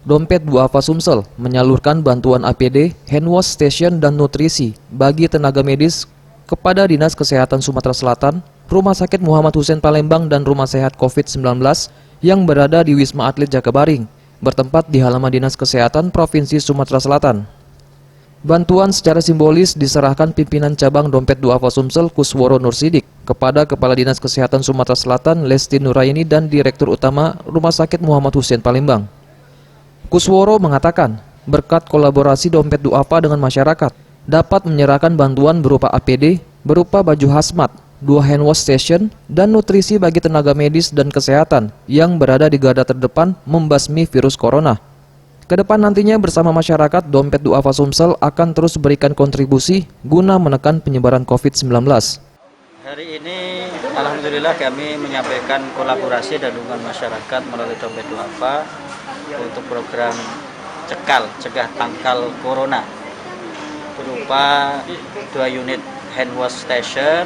Dompet Duafa Sumsel menyalurkan bantuan APD, hand wash station, dan nutrisi bagi tenaga medis kepada Dinas Kesehatan Sumatera Selatan, Rumah Sakit Muhammad Hussein Palembang, dan Rumah Sehat COVID-19 yang berada di Wisma Atlet Jakabaring, bertempat di halaman Dinas Kesehatan Provinsi Sumatera Selatan. Bantuan secara simbolis diserahkan pimpinan cabang Dompet Duafa Sumsel Kusworo Nursidik kepada Kepala Dinas Kesehatan Sumatera Selatan Lesti Nuraini dan Direktur Utama Rumah Sakit Muhammad Hussein Palembang. Kusworo mengatakan, berkat kolaborasi Dompet Duafa dengan masyarakat, dapat menyerahkan bantuan berupa APD, berupa baju hazmat, 2 hand wash station, dan nutrisi bagi tenaga medis dan kesehatan yang berada di garda terdepan membasmi virus corona. Kedepan nantinya bersama masyarakat, Dompet Duafa Sumsel akan terus berikan kontribusi guna menekan penyebaran COVID-19. Hari ini alhamdulillah kami menyampaikan kolaborasi dan dukungan masyarakat melalui Dompet Duafa untuk program cegah tangkal corona berupa 2 unit hand wash station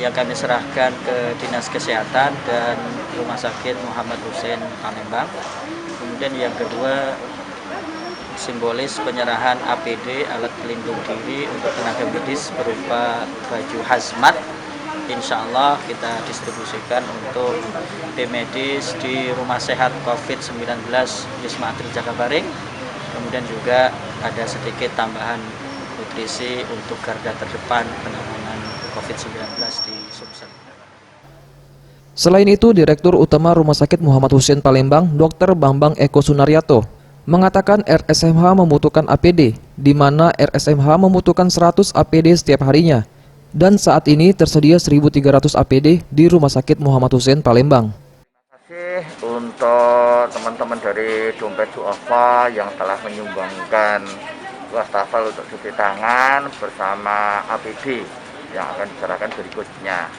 yang kami serahkan ke Dinas Kesehatan dan Rumah Sakit Muhammad Hussein Palembang. Kemudian yang kedua, simbolis penyerahan APD, alat pelindung diri untuk tenaga medis berupa baju hazmat. Insya Allah kita distribusikan untuk tim medis di Rumah Sehat COVID-19 Wisma Atlet Jakabaring. Kemudian juga ada sedikit tambahan nutrisi untuk garda terdepan penanganan COVID-19 di Sumsel. Selain itu, Direktur Utama Rumah Sakit Muhammad Hussein Palembang, Dr. Bambang Eko Sunaryato, mengatakan RSMH membutuhkan APD, di mana RSMH membutuhkan 100 APD setiap harinya. Dan saat ini tersedia 1.300 APD di Rumah Sakit Muhammad Hussein Palembang. Terima kasih untuk teman-teman dari Dompet Duafa yang telah menyumbangkan wastafel untuk cuci tangan bersama APD yang akan diserahkan berikutnya.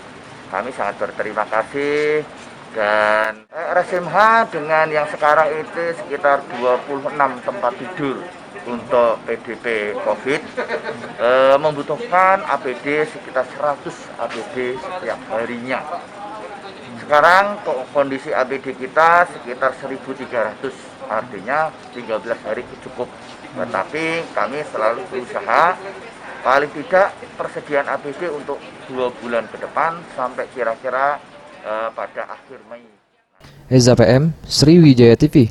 Kami sangat berterima kasih, dan RSMH dengan yang sekarang itu sekitar 26 tempat tidur untuk PDP COVID membutuhkan APD sekitar 100 APD setiap harinya. Sekarang kondisi APD kita sekitar 1.300, artinya 13 hari cukup. Tetapi kami selalu berusaha paling tidak persediaan APD untuk 2 bulan ke depan sampai kira-kira pada akhir Mei. Eza PM, Sriwijaya TV.